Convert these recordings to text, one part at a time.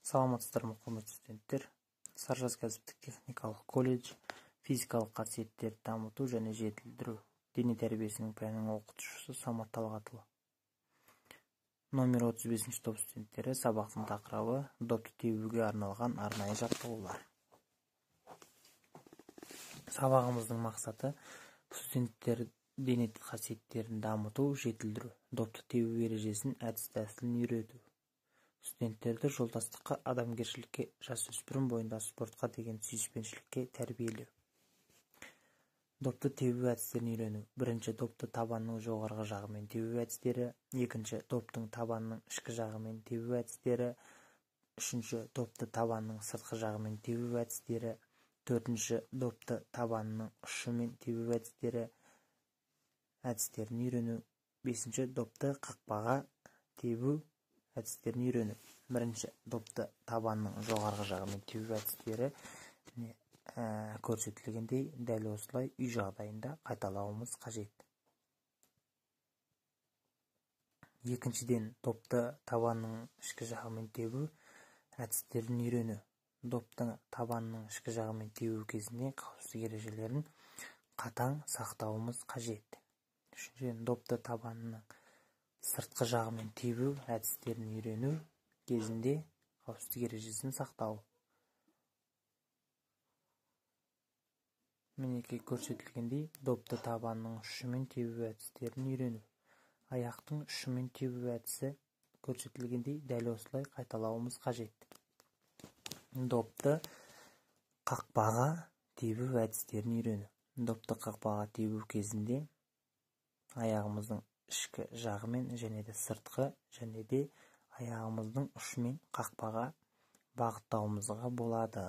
Саламатсыздарбы, құрметті студенттер. Саржаз кәсіптік техникалық колледж физикалық қасиеттерді дамыту және жетілдіру дене тәрбиесінің пәнінің оқытушысы Самат Талғатұлы. Номер 35 топ студенттері, сабақтың тақырыбы допты тебуге арналған арнайы жаттығулар. Сабағымыздың мақсаты студенттер дене қасиеттерін дамыту, жетілдіру, допты тебу ережесін, әдіс-тәсілін үйрету. Студенттерді жолдастыққа, адамгершілікке, жасөспірім бойында спортқа деген сүйіспеншілікке тәрбиелеу. Допты тебу әдістерін үйрену. Бірінші, допты табанның жоғарғы жағымен тебу әдістері. Екінші, доптың табанның ішкі жағымен тебу әдістері. Үшінші, допты табанның сыртқы жағымен тебу әдістері. Төртінші, допты табанның ұшымен тебу әдістері. Әдістерін үйрену. Бесінші, допты қақпаға тебу әдістерін үйрену. Бірінші, допты табанның жоғарғы жағымен тебу әдістері көрсетілгендей дәл осылай үй жағдайында қайталауымыз қажет. Екіншіден, допты табанның ішкі жағымен тебу әдістерін үйрену. Доптың табанның ішкі жағымен тебу кезінде қауіпсіздік ережелерін қатаң сақтауымыз қажет. Үшіншіден, допты табанның сыртқы жағымен тебу әдістерін үйрену кезінде қауіпсіздік ережесін сақтау. Мінекей көрсетілгендей, допты табанның ұшымен тебу әдістерін үйрену. Аяқтың ұшымен тебу әдісі көрсетілгендей дәл осылай қайталауымыз қажет. Допты қақпаға тебу әдістерін үйрену. Допты қақпаға тебу кезінде аяғымыздың ішкі жағымен және де сыртқы және де аяғымыздың ұшымен қақпаға бағыттауымызға болады.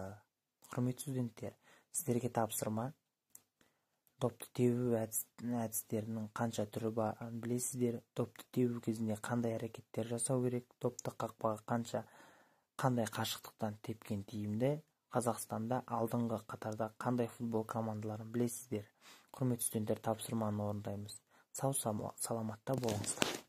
Құрметті студенттер, сіздерге тапсырма. Допты тебу әдістерінің қанша түрі бар білесіздер? Допты тебу кезінде қандай әрекеттер жасау керек? Допты қақпаға қандай қашықтықтан тепкен тиімді? Қазақстанда алдыңғы қатарда қандай футбол командаларын білесіздер? Құрметті студенттер, тапсырманы орындаймыз. Сау саламатта болыңыздар.